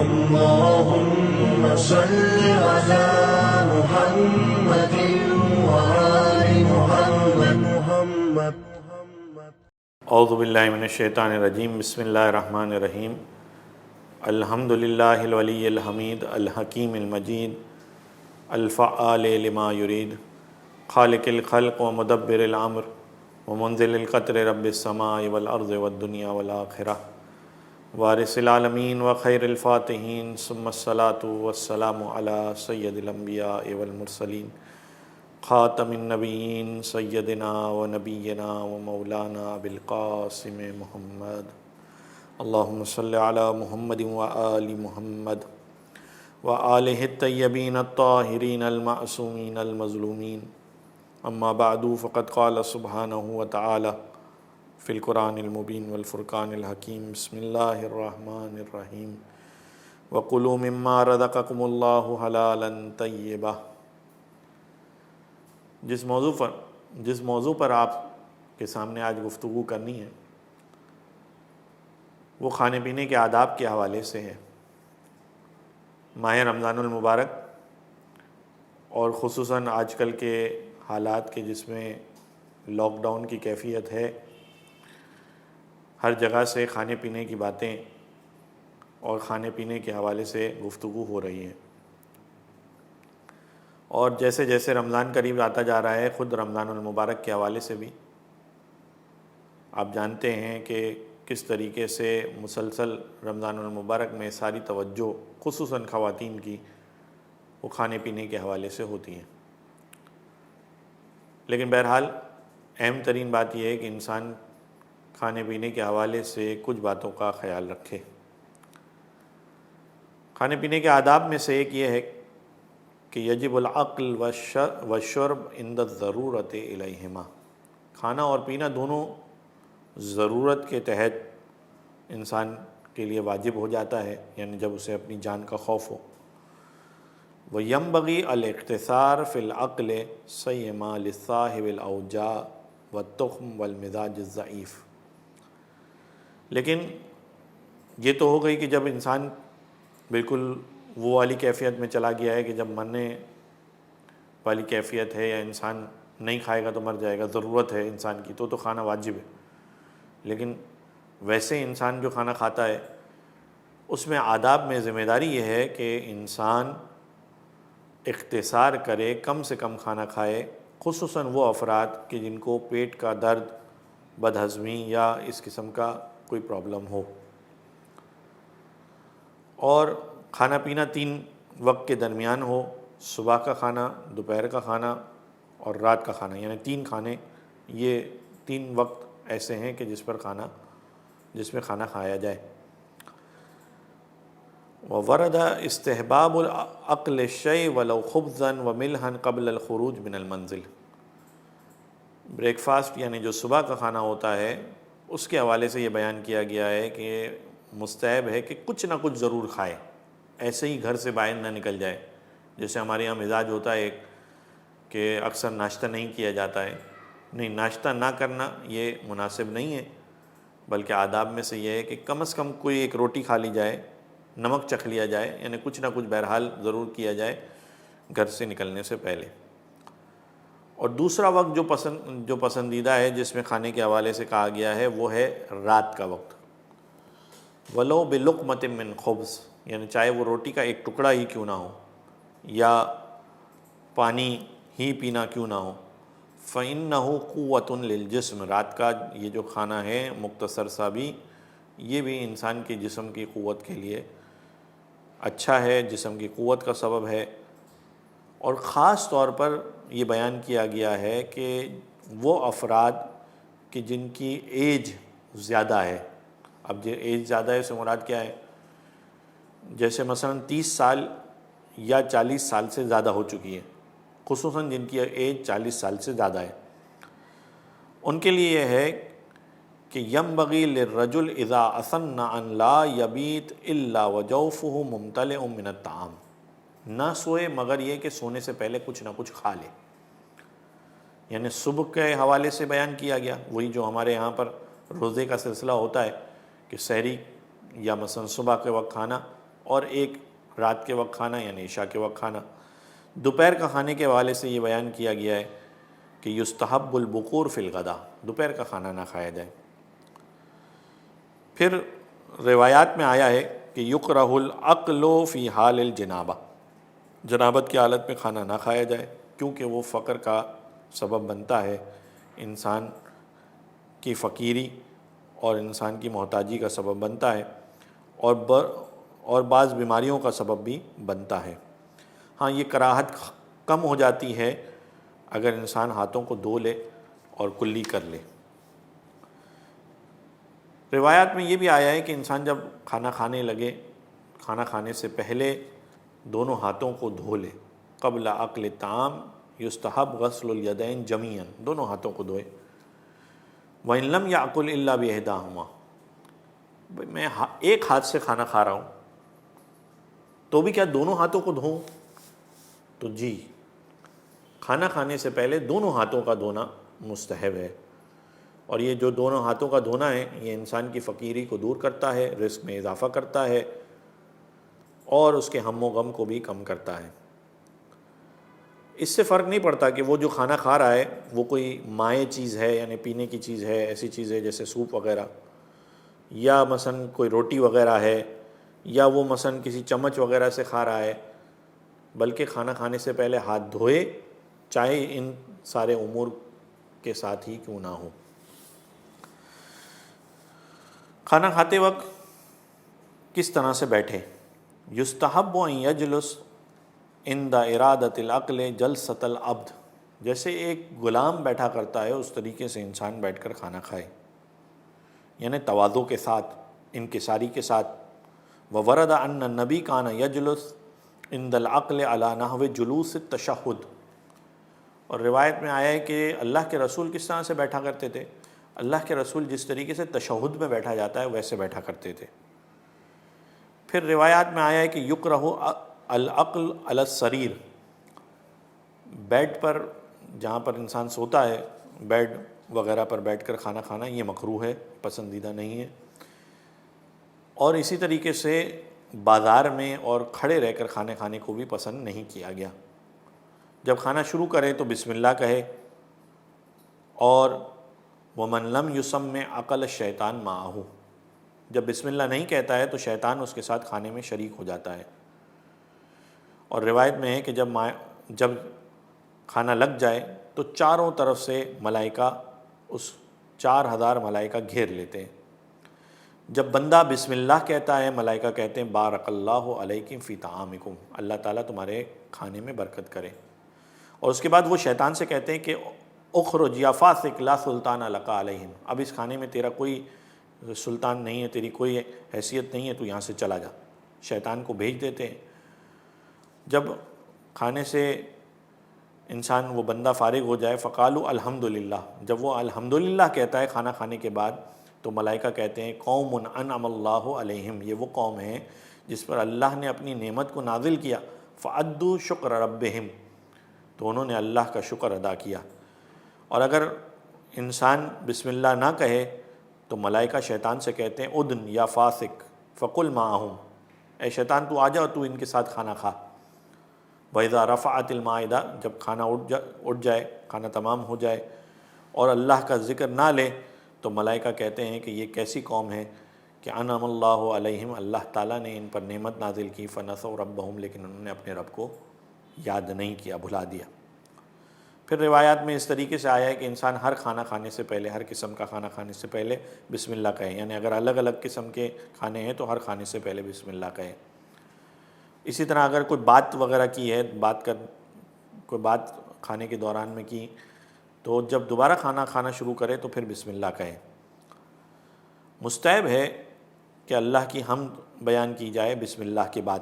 اللهم صل على محمد وآل محمد. اعوذ باللہ من الشیطان الرجیم. بسم اللہ الرحمن الرحیم. الحمد للہ الولی الحمید الحکیم المجید الفعال لما یرید خالق الخلق ومدبر الامر ومنزل القطر رب السماء والارض والدنیا والآخرہ وارث العالمین وخیر الفاتحین ثم الصلاۃ والسلام علی سید الانبیاء والمرسلین خاتم النبیین سیدنا و نبینا و مولانا بالقاسم محمد. اللہم صلی علی محمد و آل محمد و آلہ الطیبین الطاہرین المعصومین المظلومین. اما بعد فقد قال سبحانہ وتعالی فی القرآن المبین والفرقان الحکیم. بسم اللہ الرحمن الرحیم. وَقُلُوا مِمَّا رَزَقَكُمُ اللَّهُ حَلَالًا طَيِّبًا. جس موضوع پر آپ کے سامنے آج گفتگو کرنی ہے وہ کھانے پینے کے آداب کے حوالے سے ہے. ماہ رمضان المبارک اور خصوصاً آج کل کے حالات کے جس میں لاک ڈاؤن کی کیفیت ہے، ہر جگہ سے کھانے پینے کی باتیں اور کھانے پینے کے حوالے سے گفتگو ہو رہی ہے. اور جیسے جیسے رمضان قریب آتا جا رہا ہے، خود رمضان المبارک کے حوالے سے بھی آپ جانتے ہیں کہ کس طریقے سے مسلسل رمضان المبارک میں ساری توجہ خصوصاً خواتین کی وہ کھانے پینے کے حوالے سے ہوتی ہیں. لیکن بہرحال اہم ترین بات یہ ہے کہ انسان کھانے پینے کے حوالے سے کچھ باتوں کا خیال رکھے. کھانے پینے کے آداب میں سے ایک یہ ہے کہ یجب العقل والشرب عند الضرورت الیہما. کھانا اور پینا دونوں ضرورت کے تحت انسان کے لیے واجب ہو جاتا ہے، یعنی جب اسے اپنی جان کا خوف ہو. وَيَنبَغِي الاقتصار فی العقل سیما لصاحب الاوجاع والتخم والمزاج الضعیف. لیکن یہ تو ہو گئی کہ جب انسان بالکل وہ والی کیفیت میں چلا گیا ہے کہ جب مرنے والی کیفیت ہے یا انسان نہیں کھائے گا تو مر جائے گا، ضرورت ہے انسان کی، تو کھانا واجب ہے. لیکن ویسے انسان جو کھانا کھاتا ہے اس میں آداب میں ذمہ داری یہ ہے کہ انسان اختصار کرے، کم سے کم کھانا کھائے، خصوصاً وہ افراد کہ جن کو پیٹ کا درد، بدہضمی یا اس قسم کا کوئی پرابلم ہو. اور کھانا پینا 3 وقت کے درمیان ہو، صبح کا کھانا، دوپہر کا کھانا اور رات کا کھانا، یعنی 3 کھانے. یہ 3 وقت ایسے ہیں کہ جس میں کھانا کھایا جائے. وَوَرَدَ اسْتِحْبَابُ الْأَقْلِ الشَّيْءِ وَلَوْ خُبْزًا وَمِلْحًا قَبْلَ الْخُرُوجِ مِنَ الْمَنْزِلِ. بریک فاسٹ یعنی جو صبح کا کھانا ہوتا ہے اس کے حوالے سے یہ بیان کیا گیا ہے کہ مستحب ہے کہ کچھ نہ کچھ ضرور کھائے، ایسے ہی گھر سے باہر نہ نکل جائے. جیسے ہمارے یہاں مزاج ہوتا ہے کہ اکثر ناشتہ نہیں کیا جاتا ہے. نہیں، ناشتہ نہ کرنا یہ مناسب نہیں ہے، بلکہ آداب میں سے یہ ہے کہ کم از کم کوئی ایک روٹی کھا لی جائے، نمک چکھ لیا جائے، یعنی کچھ نہ کچھ بہرحال ضرور کیا جائے گھر سے نکلنے سے پہلے. اور دوسرا وقت جو پسندیدہ ہے جس میں کھانے کے حوالے سے کہا گیا ہے وہ ہے رات کا وقت. وَلَوْ بِلُقْمَةٍ مِّن خُبْزٍ، یعنی چاہے وہ روٹی کا ایک ٹکڑا ہی کیوں نہ ہو یا پانی ہی پینا کیوں نہ ہو. فَإِنَّهُ قُوَّةٌ لِلْجِسْمِ. رات کا یہ جو کھانا ہے مختصر سا بھی، یہ بھی انسان کے جسم کی قوت کے لیے اچھا ہے، جسم کی قوت کا سبب ہے. اور خاص طور پر یہ بیان کیا گیا ہے کہ وہ افراد کہ جن کی ایج زیادہ ہے. اب جو ایج زیادہ ہے سے مراد کیا ہے؟ جیسے مثلا 30 سال یا 40 سال سے زیادہ ہو چکی ہے، خصوصاً جن کی ایج 40 سال سے زیادہ ہے، ان کے لیے یہ ہے کہ ينبغي للرجل اذا اثن ان لا يبيت الا وجوفه ممتلئ من الطعام. نہ سوئے مگر یہ کہ سونے سے پہلے کچھ نہ کچھ کھا لے. یعنی صبح کے حوالے سے بیان کیا گیا، وہی جو ہمارے یہاں پر روزے کا سلسلہ ہوتا ہے کہ سحری یا مثلا صبح کے وقت کھانا اور ایک رات کے وقت کھانا یعنی عشاء کے وقت کھانا۔ دوپہر کا کھانے کے حوالے سے یہ بیان کیا گیا ہے کہ یستحب البقور فی الغدا، دوپہر کا کھانا نہ کھایا جائے۔ پھر روایات میں آیا ہے کہ یکرہ الاکل فی حال الجنابہ، جنابت کی حالت میں کھانا نہ کھایا جائے، کیونکہ وہ فقر کا سبب بنتا ہے، انسان کی فقیری اور انسان کی محتاجی کا سبب بنتا ہے، اور بعض بیماریوں کا سبب بھی بنتا ہے۔ ہاں یہ کراہت کم ہو جاتی ہے اگر انسان ہاتھوں کو دھو لے اور کلی کر لے۔ روایات میں یہ بھی آیا ہے کہ انسان جب کھانا کھانے لگے، کھانا کھانے سے پہلے دونوں ہاتھوں کو دھو لے۔ قبل اکل الطعام یستحب غسل الیدین جمیعا، دونوں ہاتھوں کو دھوئے۔ وَإِن لَمْ يَأْكُلْ إِلَّا بِإِحْدَاهُمَا، میں ایک ہاتھ سے کھانا کھا رہا ہوں تو بھی کیا دونوں ہاتھوں کو دھوؤں؟ تو جی، کھانا کھانے سے پہلے دونوں ہاتھوں کا دھونا مستحب ہے، اور یہ جو دونوں ہاتھوں کا دھونا ہے یہ انسان کی فقیری کو دور کرتا ہے، رزق میں اضافہ کرتا ہے، اور اس کے ہم و غم کو بھی کم کرتا ہے۔ اس سے فرق نہیں پڑتا کہ وہ جو کھانا کھا رہا ہے وہ کوئی مائع چیز ہے، یعنی پینے کی چیز ہے، ایسی چیز ہے جیسے سوپ وغیرہ، یا مثلا کوئی روٹی وغیرہ ہے، یا وہ مثلا کسی چمچ وغیرہ سے کھا رہا ہے، بلکہ کھانا کھانے سے پہلے ہاتھ دھوئے، چاہے ان سارے امور کے ساتھ ہی کیوں نہ ہو۔ کھانا کھاتے وقت کس طرح سے بیٹھے؟ یستحب ان یجلس عند ارادۃ الاکل جلسۃ العبد، جیسے ایک غلام بیٹھا کرتا ہے اس طریقے سے انسان بیٹھ کر کھانا کھائے، یعنی تواضع کے ساتھ، انکساری کے ساتھ۔ وورد ان النبی کان یجلس عند الاکل علی نحو جلوس التشہد، اور روایت میں آیا ہے کہ اللہ کے رسول کس طرح سے بیٹھا کرتے تھے؟ اللہ کے رسول جس طریقے سے تشہد میں بیٹھا جاتا ہے ویسے بیٹھا کرتے تھے۔ پھر روایات میں آیا ہے کہ یکرہ الاکل علی السریر، بیڈ پر جہاں پر انسان سوتا ہے، بیڈ وغیرہ پر بیٹھ کر کھانا کھانا یہ مکروہ ہے، پسندیدہ نہیں ہے۔ اور اسی طریقے سے بازار میں اور کھڑے رہ کر کھانے کھانے کو بھی پسند نہیں کیا گیا۔ جب کھانا شروع کرے تو بسم اللہ کہے، اور وَمَن لَمْ يُسَمِّ عَقَلَ الشَّيْطَانِ مَعَهُ، جب بسم اللہ نہیں کہتا ہے تو شیطان اس کے ساتھ کھانے میں شریک ہو جاتا ہے۔ اور روایت میں ہے کہ جب کھانا لگ جائے تو چاروں طرف سے ملائکہ، اس 4000 ملائکہ گھیر لیتے ہیں۔ جب بندہ بسم اللہ کہتا ہے، ملائکہ کہتے ہیں بارک اللہ علیکم فی طعامکم، اللہ تعالیٰ تمہارے کھانے میں برکت کرے۔ اور اس کے بعد وہ شیطان سے کہتے ہیں کہ اخرج یا فاسق لا سلطان لک علیہم، اب اس کھانے میں تیرا کوئی سلطان نہیں ہے، تیری کوئی حیثیت نہیں ہے، تو یہاں سے چلا جا، شیطان کو بھیج دیتے ہیں۔ جب کھانے سے انسان وہ بندہ فارغ ہو جائے، فقالوا الحمدللہ، جب وہ الحمدللہ کہتا ہے کھانا کھانے کے بعد، تو ملائکہ کہتے ہیں قوم انعم اللہ علیہم، یہ وہ قوم ہے جس پر اللہ نے اپنی نعمت کو نازل کیا، فعدوا شکر ربہم، تو انہوں نے اللہ کا شکر ادا کیا۔ اور اگر انسان بسم اللہ نہ کہے تو ملائکہ شیطان سے کہتے ہیں ادن یا فاسق فقل معہم، اے شیطان تو آ جا، تو ان کے ساتھ کھانا کھا۔ وَإِذَا رَفَعَتِ الْمَائِدَةُ، جب کھانا اٹھ جائے، کھانا تمام ہو جائے اور اللہ کا ذکر نہ لے تو ملائکہ کہتے ہیں کہ یہ کیسی قوم ہے کہ انعم اللہ علیہم، اللہ تعالیٰ نے ان پر نعمت نازل کی، فنسوا ربہم، لیکن انہوں نے اپنے رب کو یاد نہیں کیا، بھلا دیا۔ پھر روایات میں اس طریقے سے آیا ہے کہ انسان ہر کھانا کھانے سے پہلے، ہر قسم کا کھانا کھانے سے پہلے بسم اللہ کہے، یعنی اگر الگ الگ قسم کے کھانے ہیں تو ہر کھانے سے پہلے بسم اللہ کہے۔ اسی طرح اگر کوئی بات وغیرہ کی ہے، کوئی بات کھانے کے دوران میں کی، تو جب دوبارہ کھانا کھانا شروع کرے تو پھر بسم اللہ کہے۔ مستحب ہے کہ اللہ کی حمد بیان کی جائے بسم اللہ کے بعد،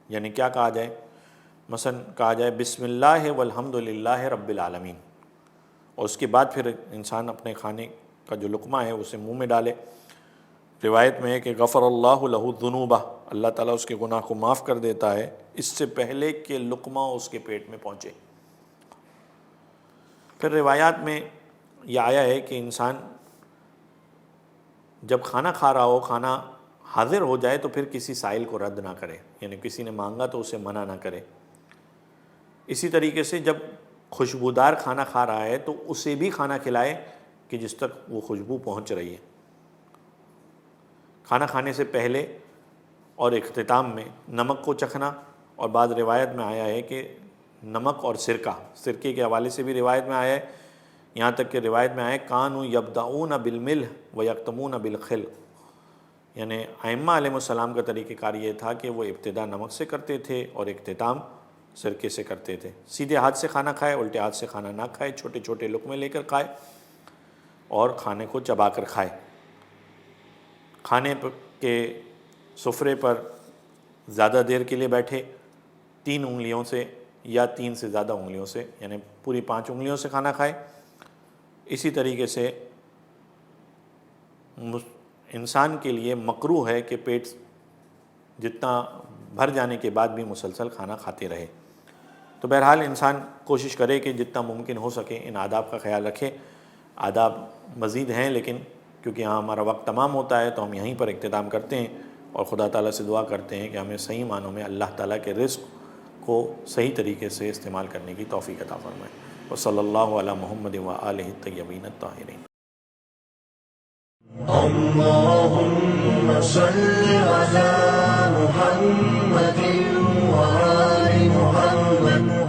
یعنی کیا کہا جائے؟ مثلا کہا جائے بسم اللہ والحمد للہ رب العالمین، اور اس کے بعد پھر انسان اپنے کھانے کا جو لقمہ ہے اسے منہ میں ڈالے۔ روایت میں ہے کہ غفر اللہ لہ ذنوبہ، اللہ تعالیٰ اس کے گناہ کو معاف کر دیتا ہے اس سے پہلے کہ لقمہ اس کے پیٹ میں پہنچے۔ پھر روایات میں یہ آیا ہے کہ انسان جب کھانا کھا رہا ہو، کھانا حاضر ہو جائے تو پھر کسی سائل کو رد نہ کرے، یعنی کسی نے مانگا تو اسے منع نہ کرے۔ اسی طریقے سے جب خوشبودار کھانا کھا رہا ہے تو اسے بھی کھانا کھلائے کہ جس تک وہ خوشبو پہنچ رہی ہے۔ کھانا کھانے سے پہلے اور اختتام میں نمک کو چکھنا، اور بعض روایت میں آیا ہے کہ نمک اور سرکے کے حوالے سے بھی روایت میں آیا ہے، یہاں تک کہ روایت میں آیا ہے کانوا یبدؤون بالملح ویختمون بالخل، یعنی ائمہ علیہ السلام کا طریقہ کار یہ تھا کہ وہ ابتدا نمک سے کرتے تھے اور اختتام سرکے سے کرتے تھے۔ سیدھے ہاتھ سے کھانا کھائے، الٹے ہاتھ سے کھانا نہ کھائے، چھوٹے چھوٹے لقمے لے کر کھائے اور کھانے کو چبا کر کھائے۔ کھانے کے سفرے پر زیادہ دیر کے لیے بیٹھے 3 انگلیوں سے یا 3 سے زیادہ انگلیوں سے، یعنی پوری 5 انگلیوں سے کھانا کھائے۔ اسی طریقے سے انسان کے لیے مکروہ ہے کہ پیٹ جتنا بھر جانے کے بعد بھی مسلسل کھانا کھاتے رہے۔ تو بہرحال انسان کوشش کرے کہ جتنا ممکن ہو سکے ان آداب کا خیال رکھے۔ آداب مزید ہیں لیکن کیونکہ یہاں ہمارا وقت تمام ہوتا ہے تو ہم یہیں پر اختتام کرتے ہیں، اور خدا تعالیٰ سے دعا کرتے ہیں کہ ہمیں صحیح معنوں میں اللہ تعالیٰ کے رزق کو صحیح طریقے سے استعمال کرنے کی توفیق عطا فرمائے۔ وصلی اللہ علی محمد وآلہ الطیبین الطاہرین۔ اللهم صل على محمد وآل محمد